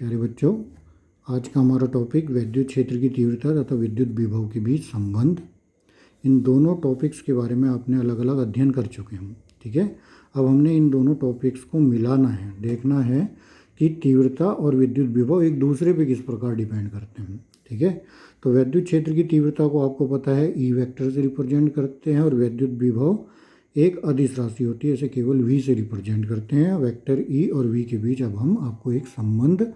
प्यारे बच्चों, आज का हमारा टॉपिक विद्युत क्षेत्र की तीव्रता तथा विद्युत विभव के बीच संबंध। इन दोनों टॉपिक्स के बारे में आपने अलग अलग अध्ययन कर चुके हैं। ठीक है, अब हमने इन दोनों टॉपिक्स को मिलाना है, देखना है कि तीव्रता और विद्युत विभव एक दूसरे पे किस प्रकार डिपेंड करते हैं। ठीक है, तो विद्युत क्षेत्र की तीव्रता को आपको पता है ई वेक्टर से रिप्रेजेंट करते हैं और विद्युत विभव एक अदिश राशि होती है, इसे केवल वी से रिप्रेजेंट करते हैं। वेक्टर ई और वी के बीच अब हम आपको एक संबंध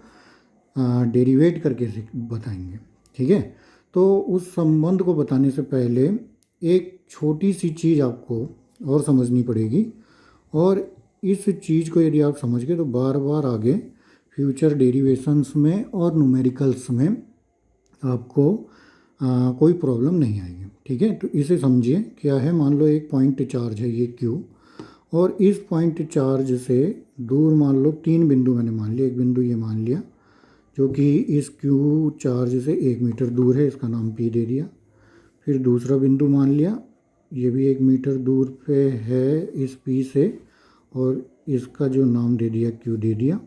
डेरिवेट करके बताएंगे। ठीक है, तो उस संबंध को बताने से पहले एक छोटी सी चीज़ आपको और समझनी पड़ेगी, और इस चीज़ को यदि आप समझ गए तो बार बार आगे फ्यूचर डेरिवेशंस में और न्यूमेरिकल्स में आपको कोई प्रॉब्लम नहीं आएगी। ठीक है, तो इसे समझिए क्या है। मान लो एक पॉइंट चार्ज है ये क्यू, और इस पॉइंट चार्ज से दूर मान लो 3 बिंदु मैंने मान लिया। एक बिंदु ये मान लिया जो कि इस क्यू चार्ज से 1 मीटर दूर है, इसका नाम पी दे दिया। फिर दूसरा बिंदु मान लिया, ये भी 1 मीटर दूर पे है इस पी से, और इसका जो नाम दे दिया क्यू दे दिया।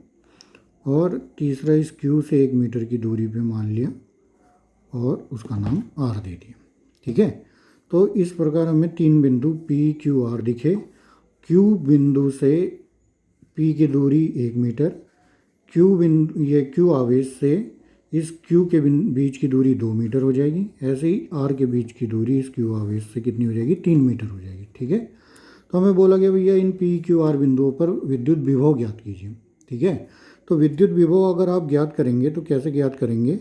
और तीसरा इस क्यू से 1 मीटर की दूरी पे मान लिया और उसका नाम आर दे दिया। ठीक है, तो इस प्रकार हमें 3 बिंदु पी क्यू आर दिखे। क्यू बिंदु से पी की दूरी 1 मीटर, क्यू बिंदु ये क्यू आवेश से इस क्यू के बीच की दूरी 2 मीटर हो जाएगी। ऐसे ही आर के बीच की दूरी इस क्यू आवेश से कितनी हो जाएगी, 3 मीटर हो जाएगी। ठीक है, तो हमें बोला गया भैया इन पी क्यू आर बिंदुओं पर विद्युत विभव ज्ञात कीजिए। ठीक है, तो विद्युत विभव अगर आप ज्ञात करेंगे तो कैसे ज्ञात करेंगे।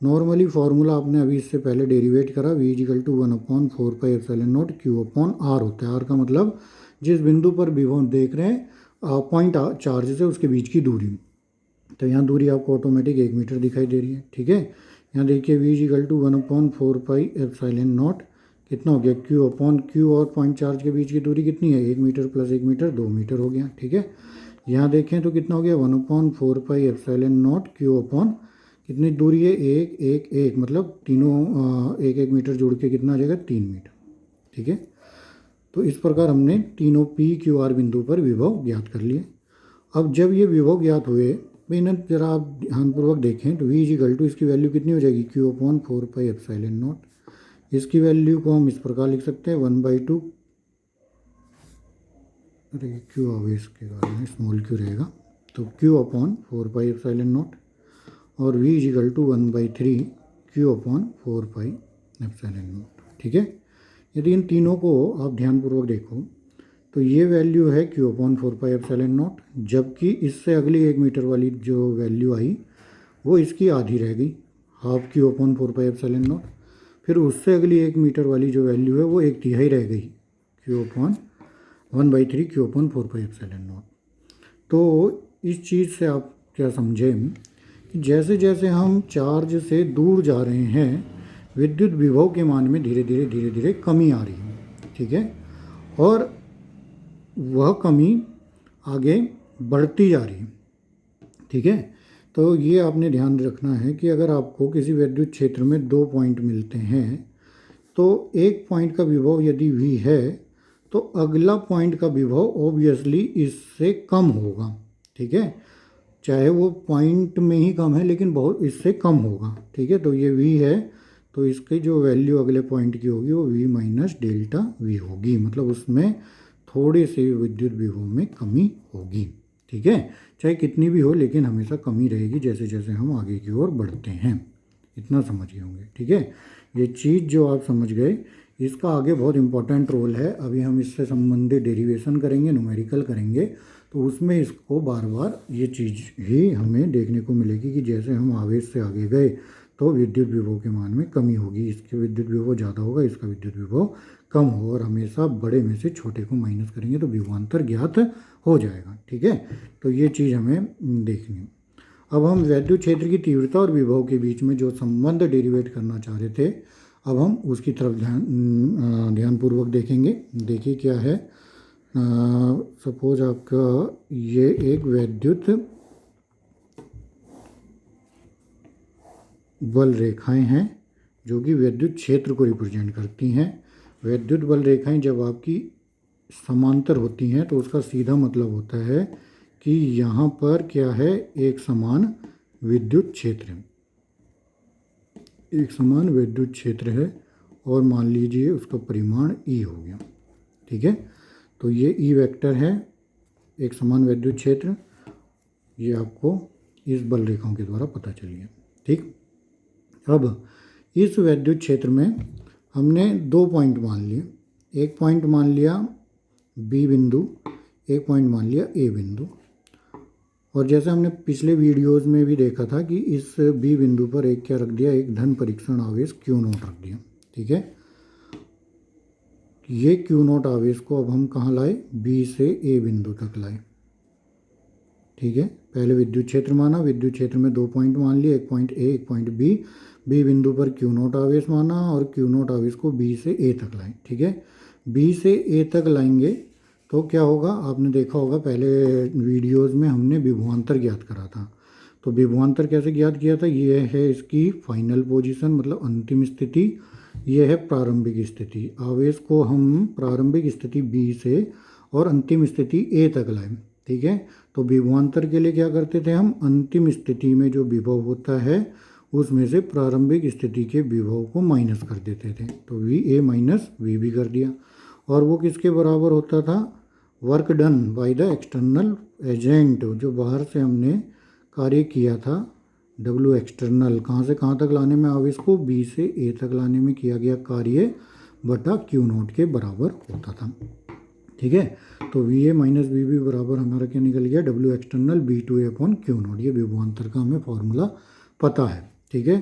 नॉर्मली फार्मूला आपने अभी इससे पहले डेरिवेट करा, V = 1/4πε0 Q/R होता है। आर का मतलब जिस बिंदु पर विभव देख रहे हैं पॉइंट चार्ज से उसके बीच की दूरी। तो यहाँ दूरी आपको ऑटोमेटिक 1 मीटर दिखाई दे रही है। ठीक है, यहाँ देखिए V = 1/4πε0 कितना हो गया, Q/Q, और पॉइंट चार्ज के बीच की दूरी कितनी है, 1 मीटर प्लस 1 मीटर 2 मीटर हो गया। ठीक है, यहाँ देखें तो कितना हो गया 1/4πε0 Q/ कितनी दूरी है, 1 1 1, मतलब तीनों 1 1 मीटर जोड़ के कितना आ जाएगा, 3 मीटर। ठीक है, तो इस प्रकार हमने तीनों पी क्यू आर बिंदु पर विभव ज्ञात कर लिए। अब जब ये विभव ज्ञात हुए, इन्हें जरा आप ध्यानपूर्वक देखें तो V = इसकी वैल्यू कितनी हो जाएगी, Q/4πε0। इसकी वैल्यू को हम इस प्रकार लिख सकते हैं 1/2, अरे क्यू आवेश के कारण स्मॉल क्यू रहेगा, तो Q/4πε0, और V = 1/3 Q/4πε0। ठीक है, यदि इन तीनों को आप ध्यानपूर्वक देखो तो ये वैल्यू है Q/4πε0, जबकि इससे अगली 1 मीटर वाली जो वैल्यू आई वो इसकी आधी रह गई, हाफ Q/4πε0। फिर उससे अगली 1 मीटर वाली जो वैल्यू है वो 1/3 रह गई, Q/1/3 Q/4πε0। तो इस चीज़ से आप क्या समझें कि जैसे जैसे हम चार्ज से दूर जा रहे हैं विद्युत विभव के मान में धीरे धीरे कमी आ रही है। ठीक है, और वह कमी आगे बढ़ती जा रही है। ठीक है, तो ये आपने ध्यान रखना है कि अगर आपको किसी विद्युत क्षेत्र में 2 पॉइंट मिलते हैं तो एक पॉइंट का विभव यदि V है तो अगला पॉइंट का विभव ऑब्वियसली इससे कम होगा। ठीक है, चाहे वो पॉइंट में ही कम है लेकिन बहुत इससे कम होगा। ठीक है, तो ये V है तो इसकी जो वैल्यू अगले पॉइंट की होगी वो V - ΔV होगी, मतलब उसमें थोड़े से विद्युत विभव में कमी होगी। ठीक है, चाहे कितनी भी हो लेकिन हमेशा कमी रहेगी जैसे जैसे हम आगे की ओर बढ़ते हैं। इतना समझ गए होंगे। ठीक है, ये चीज़ जो आप समझ गए इसका आगे बहुत इंपॉर्टेंट रोल है। अभी हम इससे संबंधित डेरिवेशन करेंगे, न्यूमेरिकल करेंगे, तो उसमें इसको बार बार ये चीज़ ही हमें देखने को मिलेगी कि जैसे हम आवेश से आगे गए तो विद्युत विभव के मान में कमी होगी, इसके विद्युत विभव ज़्यादा होगा, इसका विद्युत विभव कम हो, और हमेशा बड़े में से छोटे को माइनस करेंगे तो विभवांतर ज्ञात हो जाएगा। ठीक है, तो ये चीज़ हमें देखनी है। अब हम विद्युत क्षेत्र की तीव्रता और विभव के बीच में जो संबंध डेरिवेट करना चाह रहे थे, अब हम उसकी तरफ ध्यानपूर्वक देखेंगे। देखिए क्या है, सपोज आपका ये एक विद्युत बल रेखाएं हैं जो कि विद्युत क्षेत्र को रिप्रेजेंट करती हैं। विद्युत बल रेखाएं जब आपकी समांतर होती हैं तो उसका सीधा मतलब होता है कि यहाँ पर क्या है, एक समान विद्युत क्षेत्र है, एक समान विद्युत क्षेत्र है और मान लीजिए उसका परिमाण E हो गया। ठीक है, तो ये E वेक्टर है, एक समान विद्युत क्षेत्र, ये आपको इस बल रेखाओं के द्वारा पता चल गया। ठीक, अब इस विद्युत क्षेत्र में हमने 2 पॉइंट मान लिए, एक पॉइंट मान लिया B बिंदु, एक पॉइंट मान लिया A बिंदु। और जैसे हमने पिछले वीडियोस में भी देखा था कि इस B बिंदु पर एक क्या रख दिया, एक धन परीक्षण आवेश Q0 रख दिया। ठीक है, ये Q0 आवेश को अब हम कहाँ लाए, B से A बिंदु तक लाए। ठीक है, पहले विद्युत क्षेत्र माना, विद्युत क्षेत्र में 2 पॉइंट मान लिए, एक पॉइंट A एक पॉइंट B। B बिंदु पर Q0 आवेश माना और Q0 आवेश को B से A तक लाए। ठीक है, B से A तक लाएंगे तो क्या होगा, आपने देखा होगा पहले वीडियोस में हमने विभवांतर ज्ञात करा था। तो विभवांतर कैसे ज्ञात किया था, ये है इसकी फाइनल पोजीशन मतलब अंतिम स्थिति, ये है प्रारंभिक स्थिति। आवेश को हम प्रारंभिक स्थिति B से और अंतिम स्थिति A तक लाए। ठीक है, तो विभवांतर के लिए क्या करते थे हम, अंतिम स्थिति में जो विभव होता है उसमें से प्रारंभिक स्थिति के विभव को माइनस कर देते थे, तो VA माइनस VB कर दिया। और वो किसके बराबर होता था, work done by the external agent, जो बाहर से हमने कार्य किया था W एक्सटर्नल, कहाँ से कहाँ तक लाने में, आवेश को B से A तक लाने में किया गया कार्य बटा Q0 के बराबर होता था। ठीक है, तो VA माइनस VB बराबर हमारा क्या निकल गया, W external B2A upon Q0। ये विभवांतर का हमें फॉर्मूला पता है। ठीक है,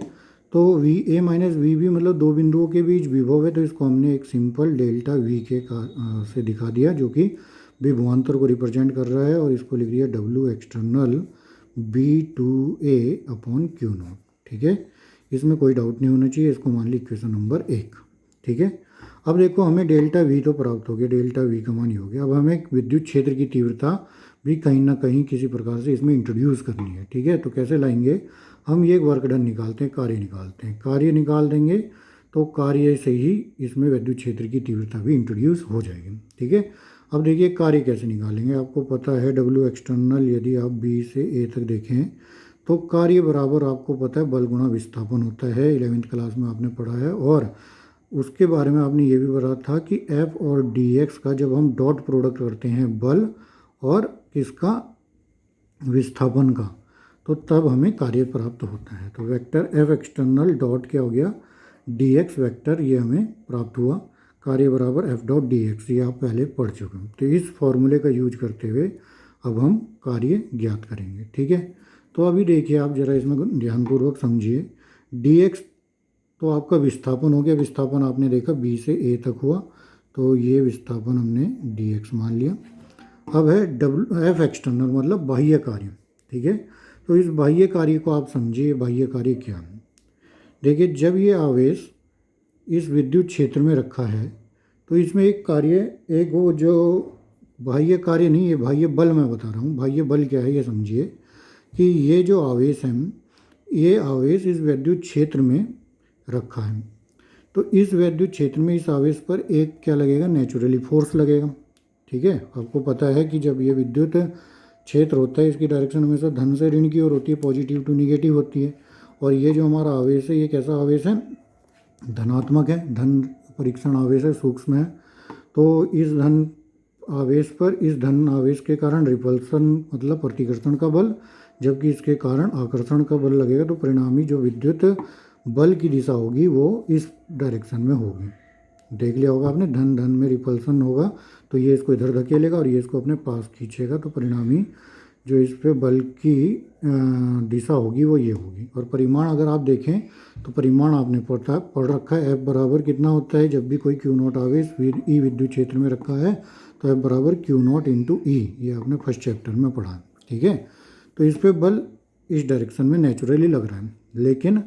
तो VA माइनस VB मतलब 2 बिंदुओं के बीच विभव है, तो इसको हमने एक सिंपल डेल्टा V के से दिखा दिया, जो कि विभवांतर को रिप्रेजेंट कर रहा है, और इसको लिख दिया W external B2A upon Q0। ठीक है, इसमें कोई डाउट नहीं होना चाहिए, इसको मान ली इक्वेशन नंबर 1। ठीक है, अब देखो हमें डेल्टा V तो प्राप्त हो गया, डेल्टा V का मान ही हो गया। अब हमें विद्युत क्षेत्र की तीव्रता भी कहीं ना कहीं किसी प्रकार से इसमें इंट्रोड्यूस करनी है। ठीक है, तो कैसे लाएंगे, हम ये वर्क डन निकालते हैं, कार्य निकालते हैं, कार्य निकाल देंगे तो कार्य से ही इसमें विद्युत क्षेत्र की तीव्रता भी इंट्रोड्यूस हो जाएगी। ठीक है, अब देखिए कार्य कैसे निकालेंगे, आपको पता है W एक्सटर्नल, यदि आप B से A तक देखें तो कार्य बराबर आपको पता है बल गुणा विस्थापन होता है, 11वीं क्लास में आपने पढ़ा है। और उसके बारे में आपने ये भी पढ़ा था कि F और dx का जब हम डॉट प्रोडक्ट करते हैं बल और किसका, विस्थापन का, तो तब हमें कार्य प्राप्त होता है। तो वेक्टर F एक्सटर्नल डॉट क्या हो गया, dx वेक्टर, ये हमें प्राप्त हुआ, कार्य बराबर F डॉट dx, ये आप पहले पढ़ चुके हैं। तो इस फॉर्मूले का यूज करते हुए अब हम कार्य ज्ञात करेंगे। ठीक है, तो अभी देखिए आप ज़रा इसमें ध्यानपूर्वक समझिए, dx तो आपका विस्थापन हो गया, विस्थापन आपने देखा B से A तक हुआ, तो ये विस्थापन हमने dx मान लिया। अब है F एक्सटर्नल मतलब बाह्य कार्य। ठीक है, तो इस बाह्य कार्य को आप समझिए, बाह्य कार्य क्या है। देखिए जब ये आवेश इस विद्युत क्षेत्र में रखा है तो इसमें एक कार्य, एक वो जो बाह्य कार्य नहीं, ये बाह्य बल मैं बता रहा हूँ। बाह्य बल क्या है ये समझिए कि ये जो आवेश है, ये आवेश इस विद्युत क्षेत्र में रखा है, तो इस विद्युत क्षेत्र में इस आवेश पर एक क्या लगेगा, नेचुरली फोर्स लगेगा। ठीक है, आपको पता है कि जब ये विद्युत क्षेत्र होता है इसकी डायरेक्शन हमेशा धन से ऋण की ओर होती है, पॉजिटिव टू निगेटिव होती है। और ये जो हमारा आवेश है ये कैसा आवेश है, धनात्मक है, धन परीक्षण आवेश है, सूक्ष्म है। तो इस धन आवेश पर इस धन आवेश के कारण रिपल्सन मतलब प्रतिकर्षण का बल, जबकि इसके कारण आकर्षण का बल लगेगा, तो परिणामी जो विद्युत बल की दिशा होगी वो इस डायरेक्शन में होगी। देख लिया होगा आपने, धन धन में रिपल्सन होगा तो ये इसको इधर धकेलेगा और ये इसको अपने पास खींचेगा, तो परिणामी जो इस पे बल की दिशा होगी वो ये होगी। और परिमाण अगर आप देखें तो परिमाण आपने पढ़ रखा है, F बराबर कितना होता है, जब भी कोई Q0 आवेश E विद्युत क्षेत्र में रखा है तो F बराबर Q0 इंटू E, ये आपने फर्स्ट चैप्टर में पढ़ा है। ठीक है, तो इस पे बल इस डायरेक्शन में नेचुरली लग रहा है, लेकिन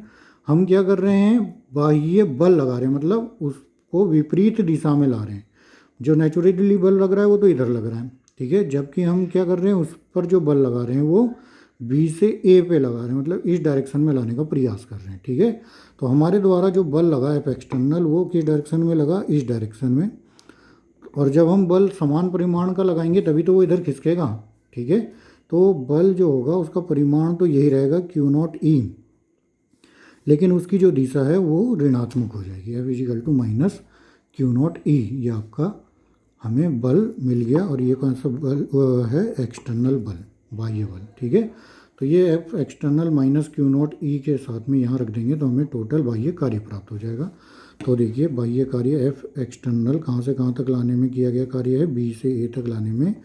हम क्या कर रहे हैं, बाह्य बल लगा रहे हैं, मतलब उसको विपरीत दिशा में ला रहे हैं। जो नेचुरली बल लग रहा है वो तो इधर लग रहा है। ठीक है, जबकि हम क्या कर रहे हैं, उस पर जो बल लगा रहे हैं वो B से A पे लगा रहे हैं, मतलब इस डायरेक्शन में लाने का प्रयास कर रहे हैं। ठीक है, तो हमारे द्वारा जो बल लगा है एक्सटर्नल वो किस डायरेक्शन में लगा, इस डायरेक्शन में। और जब हम बल समान परिमाण का लगाएंगे तभी तो वो इधर खिसकेगा। ठीक है, तो बल जो होगा उसका परिमाण तो यही रहेगा क्यू नॉट ई, लेकिन उसकी जो दिशा है वो ऋणात्मक हो जाएगी, F is equal to minus q naught E. ये आपका हमें बल मिल गया, और ये कौन सा बल है, एक्सटर्नल बल, बाह्य बल। ठीक है, तो ये F external minus q naught E के साथ में यहाँ रख देंगे तो हमें टोटल बाह्य कार्य प्राप्त हो जाएगा। तो देखिए बाह्य कार्य एफ एक्सटर्नल कहाँ से कहाँ तक लाने में किया गया कार्य है, बी से ए तक लाने में,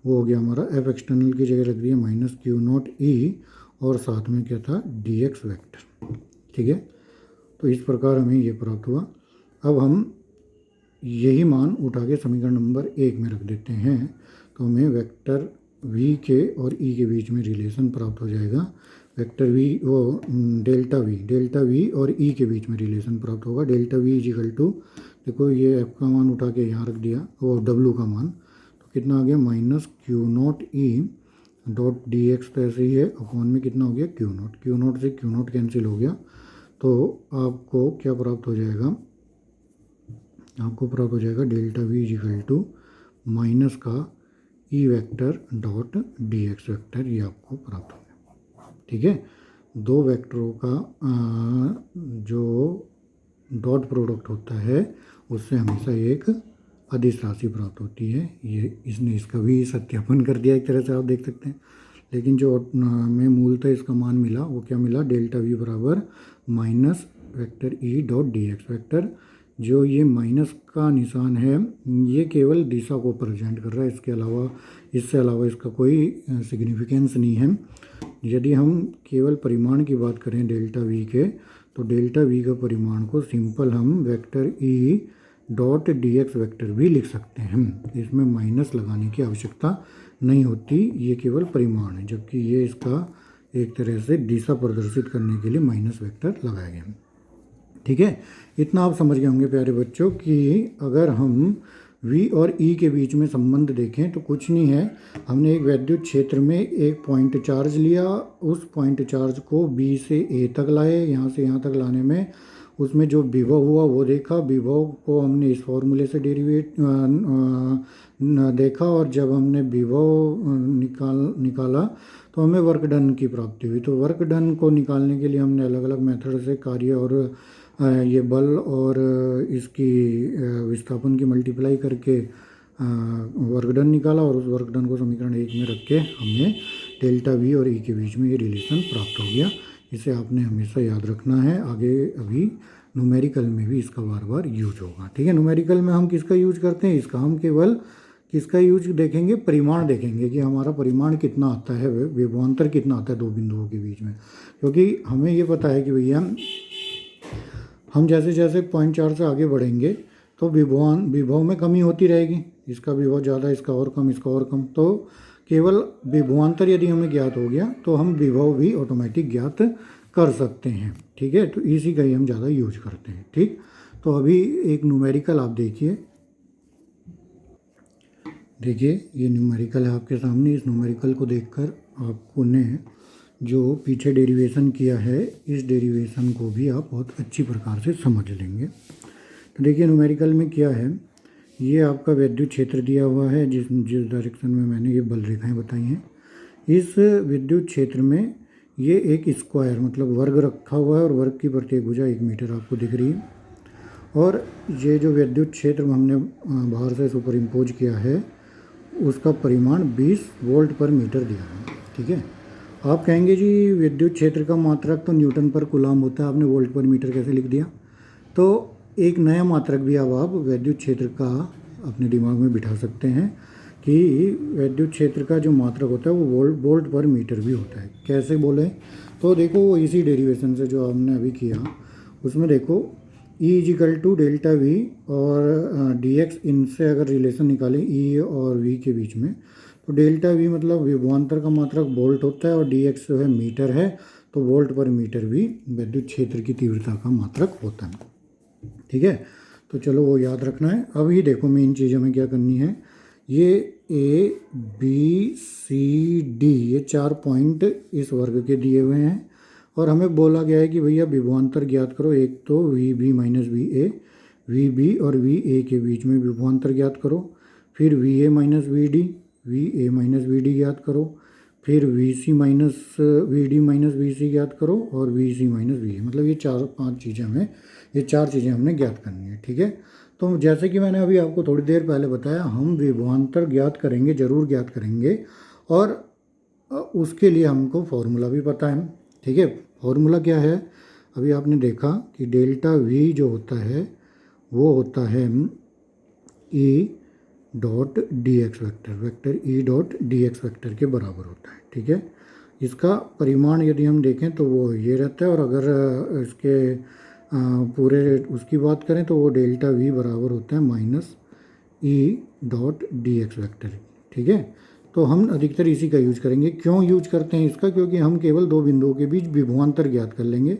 वो हो गया हमारा एफ एक्सटर्नल की जगह रख दिया माइनस क्यू नॉट ई, और साथ में क्या था, डी एक्स वैक्टर। ठीक है, तो इस प्रकार हमें ये प्राप्त हुआ। अब हम यही मान उठा के समीकरण नंबर 1 में रख देते हैं, तो हमें वेक्टर v के और e के बीच में रिलेशन प्राप्त हो जाएगा। वेक्टर v वो डेल्टा v और e के बीच में रिलेशन प्राप्त होगा। डेल्टा v इजिकल टू, देखो ये f का मान उठा के यहाँ रख दिया, वो w का मान, तो कितना आ गया, माइनस क्यू नॉट ई डॉट डी एक्स, तो ऐसे ही है, अपॉन में कितना हो गया, क्यू नॉट से क्यू नॉट कैंसिल हो गया, तो आपको क्या प्राप्त हो जाएगा, आपको प्राप्त हो जाएगा delta V is equal to minus का E vector dot D x vector, ये आपको प्राप्त हो गया। ठीक है, दो वेक्टरों का जो डॉट प्रोडक्ट होता है उससे हमेशा एक अदिश राशि प्राप्त होती है। ये इसने इसका भी सत्यापन कर दिया एक तरह से, आप देख सकते हैं। लेकिन जो हमें मूलतः इसका मान मिला वो क्या मिला, डेल्टा वी बराबर minus vector E dot D x vector. जो ये माइनस का निशान है ये केवल दिशा को प्रेजेंट कर रहा है, इससे अलावा इसका कोई सिग्निफिकेंस नहीं है। यदि हम केवल परिमाण की बात करें डेल्टा वी के, तो डेल्टा वी का परिमाण को सिंपल हम vector E dot D x vector भी लिख सकते हैं, इसमें माइनस लगाने की आवश्यकता नहीं होती, ये केवल परिमाण है, जबकि ये इसका एक तरह से दिशा प्रदर्शित करने के लिए माइनस वेक्टर लगाया गया। ठीक है, इतना आप समझ गए होंगे प्यारे बच्चों कि अगर हम V और E के बीच में संबंध देखें तो कुछ नहीं है, हमने एक विद्युत क्षेत्र में एक पॉइंट चार्ज लिया, उस पॉइंट चार्ज को B से A तक लाए, यहाँ से यहाँ तक लाने में उसमें जो विभव हुआ वो देखा, विभव को हमने इस फॉर्मूले से देखा, और जब हमने विभव निकाला तो हमें वर्क डन की प्राप्ति हुई। तो वर्क डन को निकालने के लिए हमने अलग अलग मेथड से कार्य और ये बल और इसकी विस्थापन की मल्टीप्लाई करके वर्क डन निकाला, और उस वर्क डन को समीकरण 1 में रख के हमने डेल्टा वी और ई के बीच में ये रिलेशन प्राप्त हो गया। इसे आपने हमेशा याद रखना है, आगे अभी न्यूमेरिकल में भी इसका बार बार यूज होगा। ठीक है, न्यूमेरिकल में हम किसका यूज करते हैं, इसका हम केवल किसका यूज देखेंगे, परिमाण देखेंगे कि हमारा परिमाण कितना आता है, विभवांतर कितना आता है दो बिंदुओं के बीच में। क्योंकि हमें ये पता है कि भैया हम जैसे जैसे पॉइंट 4 से आगे बढ़ेंगे तो विभव में कमी होती रहेगी, इसका विभव ज़्यादा, इसका और कम, इसका और कम, तो केवल विभवांतर यदि हमें ज्ञात हो गया तो हम विभव भी ऑटोमेटिक ज्ञात कर सकते हैं। ठीक है, तो इसी का ही हम ज़्यादा यूज करते हैं। ठीक, तो अभी एक न्यूमेरिकल आप देखिए ये न्यूमेरिकल है आपके सामने। इस न्यूमेरिकल को देखकर आपको ने जो पीछे डेरिवेशन किया है, इस डेरिवेशन को भी आप बहुत अच्छी प्रकार से समझ लेंगे। तो देखिए न्यूमेरिकल में क्या है, ये आपका विद्युत क्षेत्र दिया हुआ है जिस डायरेक्शन में मैंने ये बल रेखाएं बताई हैं। इस विद्युत क्षेत्र में ये एक स्क्वायर मतलब वर्ग रखा हुआ है, और वर्ग की प्रत्येक भुजा 1 मीटर आपको दिख रही है, और ये जो विद्युत क्षेत्र हमने बाहर से सुपर इम्पोज किया है उसका परिमाण 20 वोल्ट पर मीटर दिया है। ठीक है, आप कहेंगे जी विद्युत क्षेत्र का मात्रक तो न्यूटन पर कूलम्ब होता है, आपने वोल्ट पर मीटर कैसे लिख दिया। तो एक नया मात्रक भी अब आप विद्युत क्षेत्र का अपने दिमाग में बिठा सकते हैं कि विद्युत क्षेत्र का जो मात्रक होता है वो वोल्ट पर मीटर भी होता है। कैसे बोले, तो देखो इसी डेरिवेशन से जो हमने अभी किया उसमें देखो E is equal to delta V और डी एक्स, इनसे अगर रिलेशन निकालें E और V के बीच में, तो डेल्टा वी मतलब विभवांतर का मात्रक वोल्ट होता है, और डी एक्स जो है मीटर है, तो वोल्ट पर मीटर भी विद्युत क्षेत्र की तीव्रता का मात्रक होता है। ठीक है, तो चलो वो याद रखना है। अभी देखो मेन चीज़ हमें क्या करनी है, ये A B C D ये 4 पॉइंट इस वर्ग के दिए हुए हैं, और हमें बोला गया है कि भैया विभवांतर ज्ञात करो। एक तो V B minus V A, V B और वी ए के बीच में विभवांतर ज्ञात करो, फिर V A minus V D, V A minus V D ज्ञात करो, फिर V C minus V D minus V C ज्ञात करो और V C minus V A, मतलब ये चार चीज़ें हमने ज्ञात करनी है। ठीक है, तो जैसे कि मैंने अभी आपको थोड़ी देर पहले बताया, हम विभवांतर ज्ञात करेंगे, जरूर ज्ञात करेंगे, और उसके लिए हमको फॉर्मूला भी पता है। ठीक है, फॉर्मूला क्या है? अभी आपने देखा कि डेल्टा वी जो होता है वो होता है ई dot D X vector, vector E dot D X vector के बराबर होता है। ठीक है, इसका परिमाण यदि हम देखें तो वो ये रहता है, और अगर इसके पूरे उसकी बात करें तो वो डेल्टा वी बराबर होता है माइनस ई डॉट डी एक्स वैक्टर। ठीक है, तो हम अधिकतर इसी का यूज करेंगे। क्यों यूज करते हैं इसका? क्योंकि हम केवल दो बिंदुओं के बीच विभवांतर ज्ञात कर लेंगे।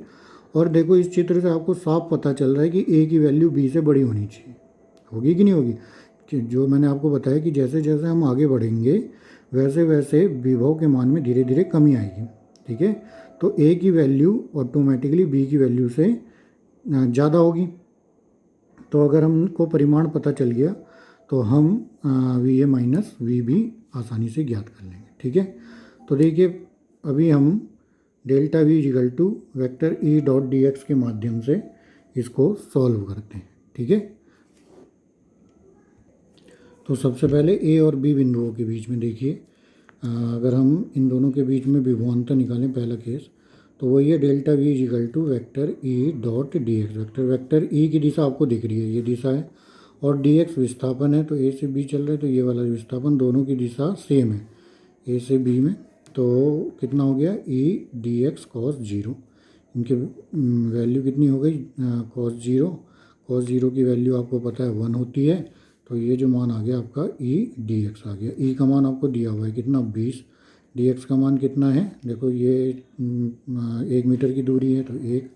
और देखो इस चित्र से आपको साफ पता चल रहा है कि ए की वैल्यू बी से बड़ी होनी चाहिए। होगी कि नहीं होगी? कि जो मैंने आपको बताया कि जैसे जैसे हम आगे बढ़ेंगे वैसे वैसे विभव के मान में धीरे धीरे कमी आएगी। ठीक है, तो ए की वैल्यू ऑटोमेटिकली बी की वैल्यू से ज़्यादा होगी। तो अगर हमको परिमाण पता चल गया तो हम V A minus V B आसानी से ज्ञात कर लेंगे। ठीक है, तो देखिए अभी हम delta V is equal to vector E dot D X के माध्यम से इसको सॉल्व करते हैं। ठीक है, तो सबसे पहले ए और बी बिंदुओं के बीच में देखिए, अगर हम इन दोनों के बीच में विभवांतर निकालें, पहला केस, तो वही है delta V is equal to vector E dot D X vector. Vector E की दिशा आपको दिख रही है, ये दिशा है, और डी एक्स विस्थापन है, तो ए से बी चल रहा है, तो ये वाला विस्थापन, दोनों की दिशा सेम है ए से बी में। तो कितना हो गया? ई डी एक्स कॉस जीरो। इनके वैल्यू कितनी हो गई? Cos zero. कॉस जीरो की वैल्यू आपको पता है 1 होती है, तो ये जो मान आ गया आपका ई डी एक्स आ गया। ई का मान आपको दिया हुआ है कितना? 20। डी एक्स का मान कितना है? देखो ये 1 मीटर की दूरी है, तो 1,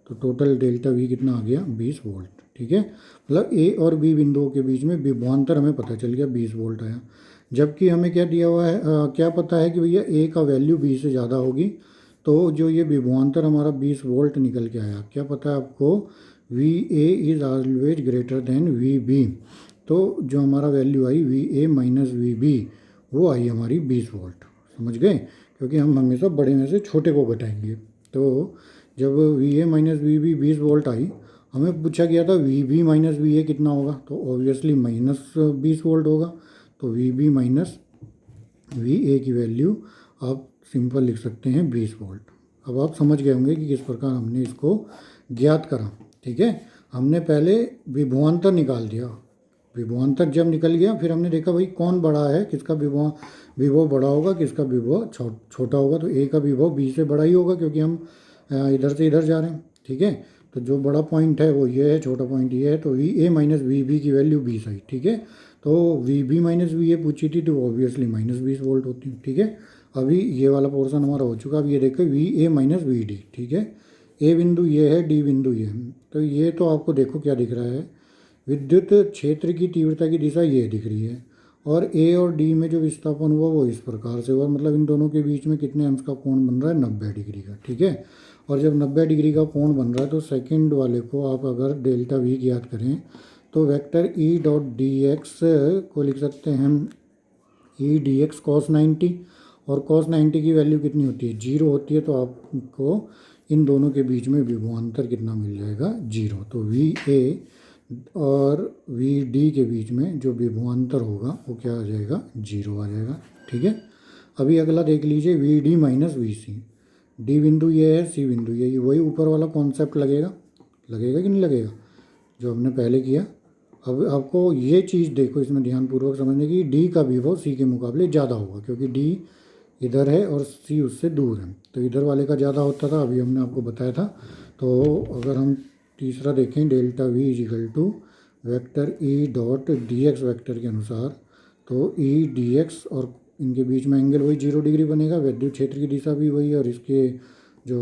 तो टोटल डेल्टा वी कितना आ गया? 20 वोल्ट। ठीक है, मतलब ए और बी बिंदुओं के बीच में विभवांतर हमें पता चल गया, 20 वोल्ट आया। जबकि हमें क्या दिया हुआ है, क्या पता है कि भैया ए का वैल्यू बी से ज़्यादा होगी, तो जो ये विभवांतर हमारा 20 वोल्ट निकल के आया, क्या पता है आपको? V A is always greater than V B. तो जो हमारा वैल्यू आई V A minus V B, वो आई हमारी 20 वोल्ट। समझ गए? क्योंकि हम हमेशा बड़े में से छोटे को घटाएंगे। तो जब V A minus V B 20 volt आई, हमें पूछा गया था V B minus V A कितना होगा, तो ऑब्वियसली माइनस 20 वोल्ट होगा। तो V B minus V A की वैल्यू आप सिंपल लिख सकते हैं 20 वोल्ट। अब आप समझ गए होंगे कि किस प्रकार हमने इसको ज्ञात करा। ठीक है, हमने पहले विभवांतर निकाल दिया। विभवांतर जब निकल गया, फिर हमने देखा भाई कौन बड़ा है, किसका विभव बड़ा होगा, किसका विभव छोटा होगा। तो ए का विभव बी से बड़ा ही होगा, क्योंकि हम इधर से इधर जा रहे हैं। ठीक है, तो जो बड़ा पॉइंट है वो ये है, छोटा पॉइंट ये है, तो V A minus V B की वैल्यू 20 आई। ठीक है, तो V B minus V A पूछी थी, तो ऑब्वियसली माइनस 20 वोल्ट होती। ठीक है, अभी ये वाला पोर्शन हमारा हो चुका। अब ये देखो V A minus V D. ठीक है, ए बिंदु ये है, डी बिंदु ये है, तो ये तो आपको देखो क्या दिख रहा है, विद्युत क्षेत्र की तीव्रता की दिशा ये दिख रही है, और ए और डी में जो विस्थापन हुआ वो इस प्रकार से हुआ। मतलब इन दोनों के बीच में कितने अंश का कोण बन रहा है? 90 डिग्री का। ठीक है, और जब 90 डिग्री का कोण बन रहा है, तो सेकंड वाले को आप अगर डेल्टा वी ज्ञात करें, तो vector E dot D x को लिख सकते हैं हम ई डी एक्स कॉस 90, और कॉस 90 की वैल्यू कितनी होती है? 0 होती है। तो आपको इन दोनों के बीच में विभवांतर कितना मिल जाएगा? 0। तो वी ए और वी डी के बीच में जो विभवांतर होगा वो क्या आ जाएगा? 0 आ जाएगा। ठीक है, अभी अगला देख लीजिए V D minus V C. D बिंदु ये है, सी बिंदु ये, वही ऊपर वाला कॉन्सेप्ट लगेगा कि नहीं लगेगा जो हमने पहले किया। अब आपको ये चीज़ देखो, इसमें ध्यानपूर्वक समझने की, डी का विभव सी के मुकाबले ज़्यादा होगा, क्योंकि डी इधर है और सी उससे दूर है, तो इधर वाले का ज़्यादा होता था, अभी हमने आपको बताया था। तो अगर हम तीसरा देखें, delta V is equal to vector E dot D X vector के अनुसार, तो ई डी एक्स और इनके बीच में एंगल वही 0 डिग्री बनेगा। विद्युत क्षेत्र की दिशा भी वही है, और इसके जो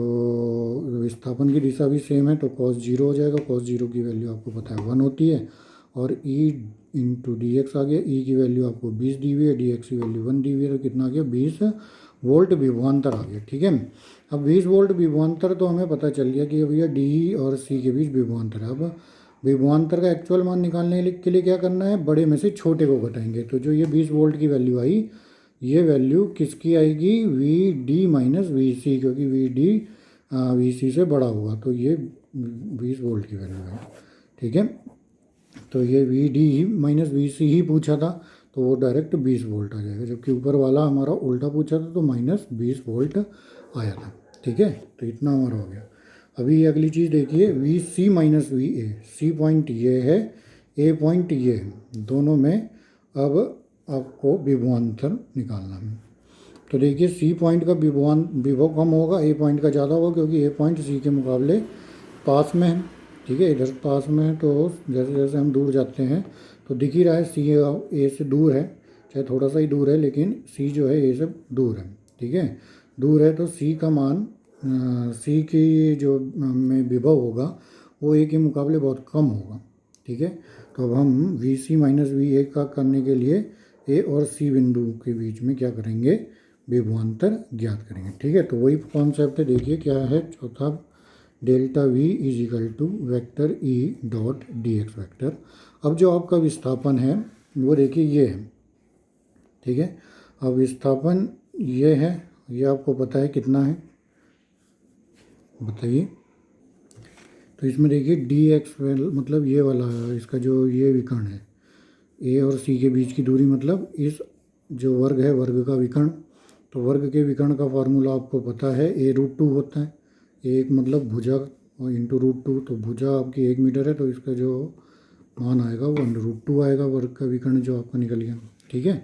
विस्थापन की दिशा भी सेम है, तो कॉस 0 हो जाएगा। कॉस 0 की वैल्यू आपको पता है 1 होती है, और ई इंटू डी एक्स आ गया। ई की वैल्यू आपको 20 दी हुई है, डी एक्स की वैल्यू 1 दी हुई है, तो कितना आ गया? 20 वोल्ट विभवांतर आ गया। ठीक है, अब 20 वोल्ट विभवांतर तो हमें पता चल गया कि भैया डी और सी के बीच विभवांतर है। अब विभवांतर का एक्चुअल मान निकालने के लिए क्या करना है? बड़े में से छोटे को घटाएंगे। तो जो ये 20 वोल्ट की वैल्यू आई, ये वैल्यू किसकी आएगी, वी डी माइनस वी सी, क्योंकि वी डी वी सी से बड़ा होगा, तो ये 20 वोल्ट की वैल्यू है। ठीक है, तो ये वी डी माइनस वी सी ही पूछा था, तो वो डायरेक्ट 20 वोल्ट आ जाएगा, जबकि ऊपर वाला हमारा उल्टा पूछा था तो माइनस 20 वोल्ट आया था। ठीक है, तो इतना हमारा हो गया। अभी अगली चीज़ देखिए, V C minus V A, C point ये है, ए पॉइंट ये है, दोनों में अब आपको विभवांतर निकालना है। तो देखिए सी पॉइंट का विभव कम होगा, ए पॉइंट का ज़्यादा होगा, क्योंकि ए पॉइंट सी के मुकाबले पास में है। ठीक है, इधर पास में है, तो जैसे जैसे हम दूर जाते हैं तो दिख ही रहा है सी ए से दूर है, चाहे थोड़ा सा ही दूर है, लेकिन सी जो है ए से दूर है। ठीक है, दूर है तो सी का मान सी की जो में विभव होगा वो ए के मुकाबले बहुत कम होगा। ठीक है, तो अब हम V C minus V A का करने के लिए ए और सी बिंदु के बीच में क्या करेंगे, विभवांतर ज्ञात करेंगे। ठीक है, तो वही कॉन्सेप्ट है, देखिए क्या है, चौथा, delta V is equal to vector E dot D X vector. अब जो आपका विस्थापन है वो देखिए ये है। ठीक है, अब विस्थापन ये है, ये आपको पता है कितना है, बताइए। तो इसमें देखिए डी एक्स मतलब ये वाला इसका जो ये विकर्ण है, ए और सी के बीच की दूरी, मतलब इस जो वर्ग है वर्ग का विकर्ण, तो वर्ग के विकर्ण का फार्मूला आपको पता है, ए रूट टू होता है। एक मतलब भुजा और इंटू रूट टू, तो भुजा आपकी 1 मीटर है, तो इसका जो मान आएगा वो अंडर रूट टू आएगा, वर्ग का विकर्ण जो आपका निकल गया। ठीक है,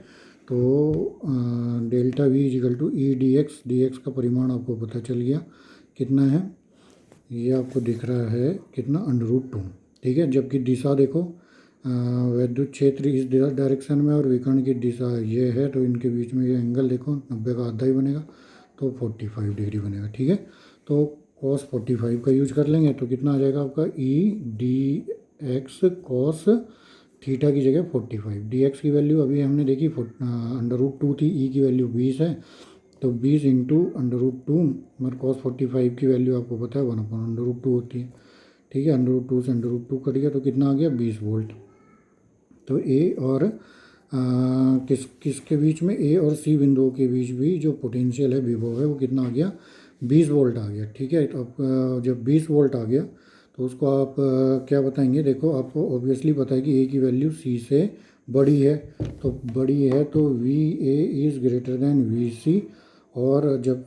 तो delta V is equal to E D X का परिमाण आपको पता चल गया कितना है, ये आपको दिख रहा है कितना, अंडर रूट टू। ठीक है, जबकि दिशा देखो, विद्युत क्षेत्र इस डायरेक्शन में और विकर्ण की दिशा ये है, तो इनके बीच में ये एंगल देखो 90 का आधा ही बनेगा, तो 45 डिग्री बनेगा। ठीक है, तो cos 45 का यूज कर लेंगे, तो कितना आ जाएगा आपका, ई डी एक्स कॉस थीटा की जगह 45। डी एक्स की वैल्यू अभी हमने देखी अंडर रूट टू थी, ई की वैल्यू 20 है, तो 20 इंटू अंडर रूट टू, मगर cos 45 की वैल्यू आपको पता है 1/√2 होती है। ठीक है, अंडर रूट टू से अंडर रूट टू कट गया, तो कितना आ गया, 20 वोल्ट। तो ए और किसके बीच में, ए और सी बिंदुओं के बीच भी जो पोटेंशियल है, विभव है, वो कितना आ गया, 20 वोल्ट आ गया। ठीक है, तो अब जब 20 वोल्ट आ गया तो उसको आप क्या बताएंगे, देखो आपको ऑब्वियसली पता है कि ए की वैल्यू सी से बड़ी है, तो बड़ी है तो V A is greater than V C, और जब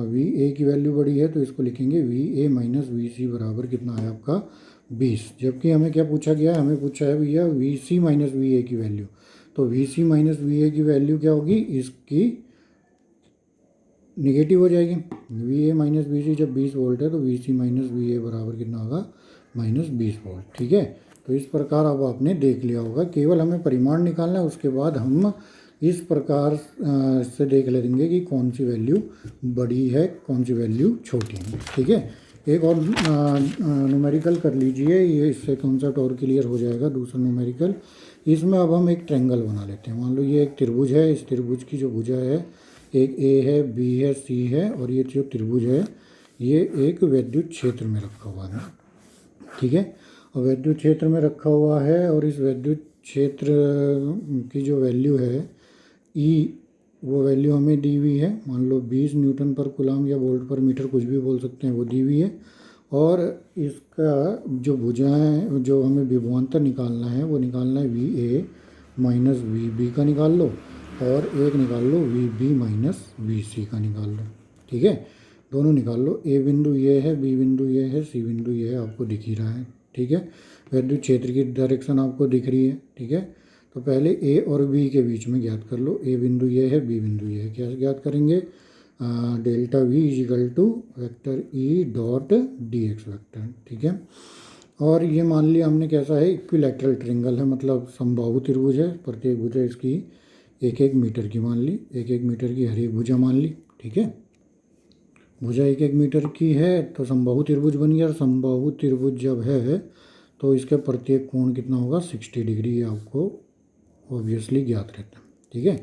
वी ए की वैल्यू बड़ी है तो इसको लिखेंगे वी ए माइनस वी सी बराबर कितना है आपका, 20। जबकि हमें क्या पूछा गया है, हमें पूछा है भैया V C minus V A की वैल्यू, तो V C minus V A की वैल्यू क्या होगी, इसकी निगेटिव हो जाएगी। V A minus V C जब 20 वोल्ट है तो V C minus V A बराबर कितना होगा, माइनस 20 वोल्ट। ठीक है, तो इस प्रकार अब आपने देख लिया होगा, केवल हमें परिमाण निकालना है, उसके बाद हम इस प्रकार से देख लेंगे कि कौन सी वैल्यू बड़ी है, कौन सी वैल्यू छोटी है। ठीक है, एक और न्यूमेरिकल कर लीजिए, ये इससे कॉन्सेप्ट और क्लियर हो जाएगा। दूसरा न्यूमेरिकल, इसमें अब हम एक ट्रायंगल बना लेते हैं। मान लो ये एक त्रिभुज है, इस त्रिभुज की जो भुजा है, एक ए है, बी है, सी है, और ये जो त्रिभुज है ये एक विद्युत क्षेत्र में रखा हुआ है। ठीक है, और विद्युत क्षेत्र में रखा हुआ है, और इस विद्युत क्षेत्र की जो वैल्यू है ई, वो वैल्यू हमें दी हुई है, मान लो 20 न्यूटन पर कूलम या वोल्ट पर मीटर, कुछ भी बोल सकते हैं, वो दी हुई है। और इसका जो भुजाएं, जो हमें विभवांतर निकालना है, वो निकालना है V A minus V B का निकाल लो, और एक निकाल लो V B minus V C का निकाल लो। ठीक है, दोनों निकाल लो, ए बिंदु ये है, बी बिंदु ये है, सी बिंदु ये है, आपको दिख ही रहा है। ठीक है, विद्युत क्षेत्र की डायरेक्शन आपको दिख रही है। ठीक है, तो पहले ए और बी के बीच में ज्ञात कर लो, ए बिंदु ये है, बी बिंदु ये है, क्या ज्ञात करेंगे, delta V is equal to vector E dot D X vector. ठीक है, और ये मान लिया हमने कैसा है, इक्विलैटरल ट्रायंगल है, मतलब समबाहु त्रिभुज है, प्रत्येक भुजा इसकी 1-1 मीटर की मान ली, 1-1 मीटर की हर एक भुजा मान ली। ठीक है, भुजा 1-1 मीटर की है तो समबाहु त्रिभुज बन गया, और समबाहु त्रिभुज जब है तो इसके प्रत्येक कोण कितना होगा, 60 डिग्री, आपको ऑब्वियसली ज्ञात रहता है। ठीक है,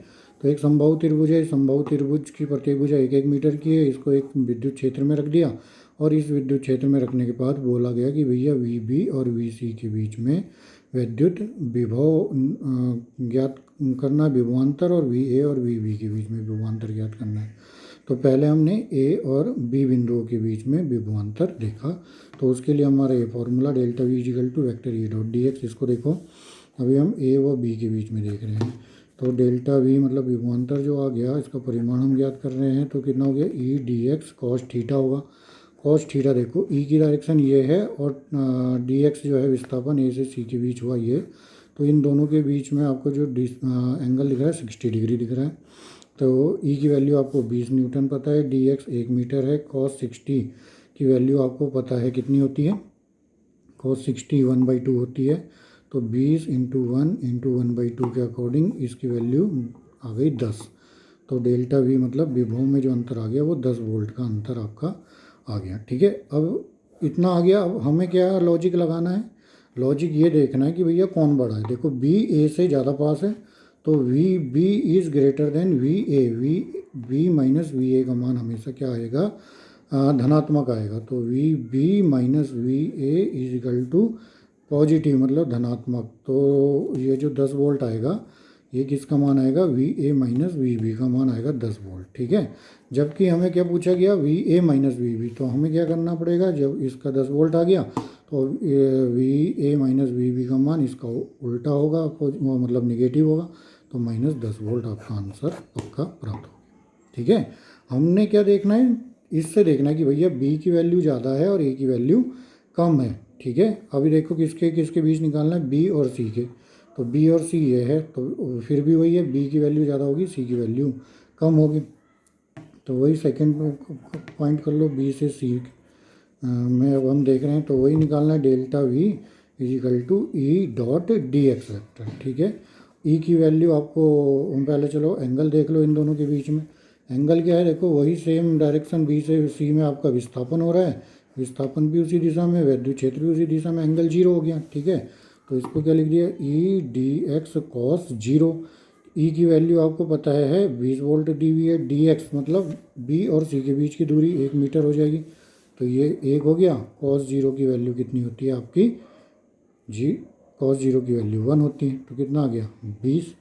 तो एक समबाहु त्रिभुज है, समबाहु त्रिभुज की प्रत्येक भुजा 1-1 मीटर की है, इसको एक विद्युत क्षेत्र में रख दिया, और इस विद्युत क्षेत्र में रखने के बाद बोला गया कि भैया वी बी और वी सी के बीच में विद्युत विभव ज्ञात करना है, विभवांतर, और वी ए और वी बी के बीच में विभवांतर ज्ञात करना है। तो पहले हमने ए और बी बिंदुओं के बीच में विभवांतर देखा, तो उसके लिए हमारा ये formula delta V is equal to vector E dot D X. इसको देखो, अभी हम ए व बी के बीच में देख रहे हैं, तो डेल्टा वी मतलब विभवांतर जो आ गया, इसका परिमाण हम ज्ञात कर रहे हैं, तो कितना हो गया, ई डी एक्स कॉस थीटा होगा। कॉस थीटा देखो, ई की डायरेक्शन ये है और डी एक्स जो है विस्थापन ए से सी के बीच हुआ ये, तो इन दोनों के बीच में आपको जो एंगल दिख रहा है 60 डिग्री दिख रहा है। तो ई की वैल्यू आपको 20 न्यूटन पता है, डी एक्स 1 मीटर है, कॉस 60 की वैल्यू आपको पता है कितनी होती है, कॉस 60 1/2 होती है। तो 20 इंटू 1/2 के अकॉर्डिंग इसकी वैल्यू आ गई 10। तो डेल्टा वी मतलब विभव में जो अंतर आ गया वो 10 वोल्ट का अंतर आपका आ गया। ठीक है, अब इतना आ गया, अब हमें क्या लॉजिक लगाना है, लॉजिक ये देखना है कि भैया कौन बड़ा है। देखो बी ए से ज़्यादा पास है, तो V B is greater than V A, V minus V A का मान हमेशा क्या आएगा, धनात्मक आएगा। तो V B minus V A is equal to positive मतलब धनात्मक। तो ये जो 10 वोल्ट आएगा ये किसका मान आएगा, V A minus V B का मान आएगा 10 वोल्ट। ठीक है, जबकि हमें क्या पूछा गया, V A minus V B, तो हमें क्या करना पड़ेगा, जब इसका 10 वोल्ट आ गया तो V A minus V B का मान इसका उल्टा होगा, मतलब निगेटिव होगा, तो माइनस 10 वोल्ट आपका आंसर पक्का प्राप्त होगा। ठीक है, हमने क्या देखना है, इससे देखना है कि भैया बी की वैल्यू ज़्यादा है और ए की वैल्यू कम है। ठीक है, अभी देखो किसके किसके बीच निकालना है, बी और सी के, तो बी और सी ये है, तो फिर भी वही है, बी की वैल्यू ज़्यादा होगी, सी की वैल्यू कम होगी। तो वही सेकंड पॉइंट कर लो, बी से सी में अब हम देख रहे हैं, तो वही निकालना है, delta V is equal to E dot D x vector. ठीक है, ई की वैल्यू आपको पहले चलो एंगल देख लो इन दोनों के बीच में, एंगल क्या है, देखो वही सेम डायरेक्शन बी से सी में आपका विस्थापन हो रहा है, विस्थापन भी उसी दिशा में, विद्युत क्षेत्र भी उसी दिशा में, एंगल 0 हो गया। ठीक है, तो इसको क्या लिख दिया, ई डी एक्स कॉस 0। ई की वैल्यू आपको पता है 20 वोल्ट दी हुई है, डी एक्स मतलब बी और सी के बीच की दूरी 1 मीटर हो जाएगी, तो ये 1 हो गया। कॉस 0 की वैल्यू कितनी होती है आपकी, जी कॉस 0 की वैल्यू 1 होती है, तो कितना आ गया 20।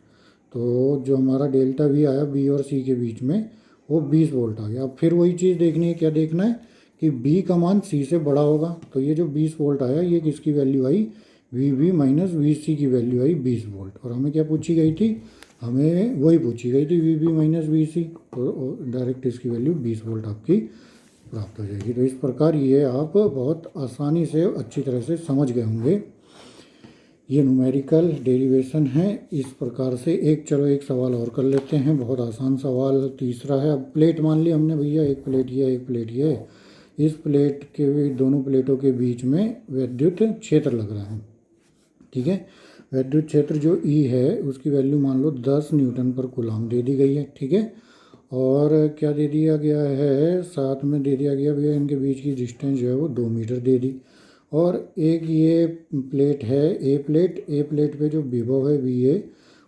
तो जो हमारा डेल्टा वी आया बी और सी के बीच में वो 20 वोल्ट आ गया। अब फिर वही चीज़ देखनी है, क्या देखना है कि बी का मान सी से बड़ा होगा, तो ये जो 20 वोल्ट आया ये किसकी वैल्यू आई, V B minus V C की वैल्यू आई 20 वोल्ट। और हमें क्या पूछी गई थी, हमें वही पूछी गई थी वी बी माइनस वी सी, तो डायरेक्ट इसकी वैल्यू 20 वोल्ट आपकी प्राप्त हो जाएगी। तो इस प्रकार ये आप बहुत आसानी से अच्छी तरह से समझ गए होंगे, ये न्यूमेरिकल डेरिवेशन है। इस प्रकार से चलो एक सवाल और कर लेते हैं, बहुत आसान सवाल तीसरा है। अब प्लेट मान ली हमने भैया, एक प्लेट ये एक प्लेट ये, इस प्लेट के दोनों प्लेटों के बीच में विद्युत क्षेत्र लग रहा है। ठीक है, विद्युत क्षेत्र जो ई है उसकी वैल्यू मान लो 10 न्यूटन पर कूलम दे दी गई है। ठीक है, और क्या दे दिया गया है, साथ में दे दिया गया भैया इनके बीच की डिस्टेंस जो है वो 2 मीटर दे दी। और एक ये प्लेट है ए प्लेट पे जो विभव है वी ए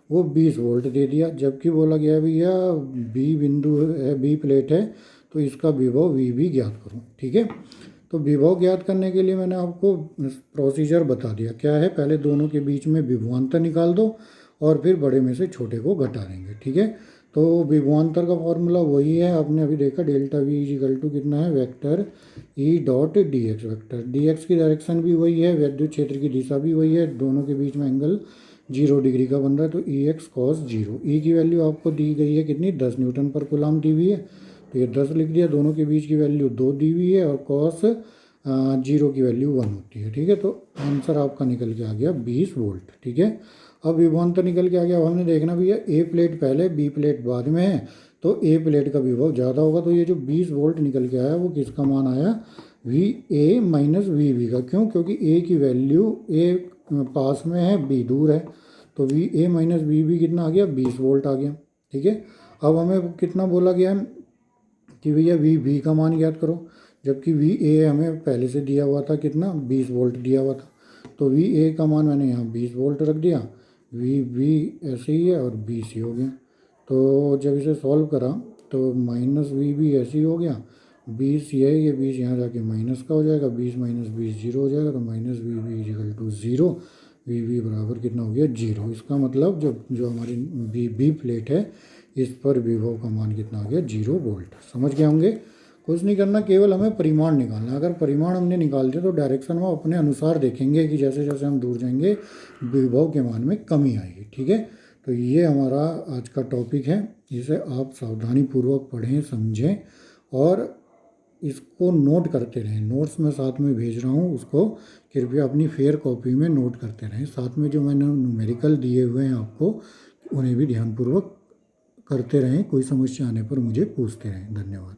वो 20 वोल्ट दे दिया, जबकि बोला गया है भैया बी बिंदु है, बी प्लेट है, तो इसका विभव वी बी ज्ञात करो। ठीक है, तो विभव ज्ञात करने के लिए मैंने आपको प्रोसीजर बता दिया, क्या है, पहले दोनों के बीच में विभवांतर निकाल दो और फिर बड़े में से छोटे को घटा देंगे। ठीक है, तो विभवांतर का फॉर्मूला वही है, आपने अभी देखा, डेल्टा वी इजिकल टू कितना है, vector E dot D x vector. D x की डायरेक्शन भी वही है, विद्युत क्षेत्र की दिशा भी वही है, दोनों के बीच में एंगल 0 डिग्री का बन रहा है, तो ई एक्स कॉस 0। ई की वैल्यू आपको दी गई है कितनी, 10 न्यूटन पर कूलम दी हुई है, तो ये 10 लिख दिया, दोनों के बीच की वैल्यू 2 दी हुई है, और कॉस 0 की वैल्यू 1 होती है। ठीक है, तो आंसर आपका निकल के आ गया 20 वोल्ट। ठीक है, अब विभवांतर निकल के आ गया, अब हमने देखना भैया ए प्लेट पहले बी प्लेट बाद में है, तो ए प्लेट का विभव ज़्यादा होगा, तो ये जो 20 वोल्ट निकल के आया वो किसका मान आया, V A minus V B का। क्यों, क्योंकि ए की वैल्यू ए पास में है, बी दूर है, तो V A minus V B कितना आ गया, 20 वोल्ट आ गया। ठीक है, अब हमें कितना बोला गया है कि भैया वी बी का मान ज्ञात करो, जबकि वी ए हमें पहले से दिया हुआ था कितना, 20 वोल्ट दिया हुआ था, तो वी ए का मान मैंने यहाँ 20 वोल्ट रख दिया, वी बी ऐसे ही है और 20 ही हो गया। तो जब इसे सॉल्व करा तो माइनस वी बी ऐसे ही हो गया, 20 ये 20 यहाँ जाके माइनस का हो जाएगा, 20 माइनस 20 0 हो जाएगा, तो minus V B is equal to 0, V बराबर कितना हो गया 0। इसका मतलब जो हमारी बी प्लेट है इस पर विभव का मान कितना हो गया 0 वोल्ट। समझ गए होंगे। कुछ नहीं करना, केवल हमें परिमाण निकालना है। अगर परिमाण हमने निकाल दिया तो डायरेक्शन में अपने अनुसार देखेंगे कि जैसे जैसे हम दूर जाएंगे विभव के मान में कमी आएगी। ठीक है, तो ये हमारा आज का टॉपिक है। इसे आप सावधानीपूर्वक पढ़ें, समझें और इसको नोट करते रहें। नोट्स मैं साथ में भेज रहा हूँ, उसको कृपया अपनी फेयर कॉपी में नोट करते रहें। साथ में जो मैंने न्यूमेरिकल दिए हुए हैं आपको, उन्हें भी ध्यानपूर्वक करते रहें। कोई समस्या आने पर मुझे पूछते रहें। धन्यवाद।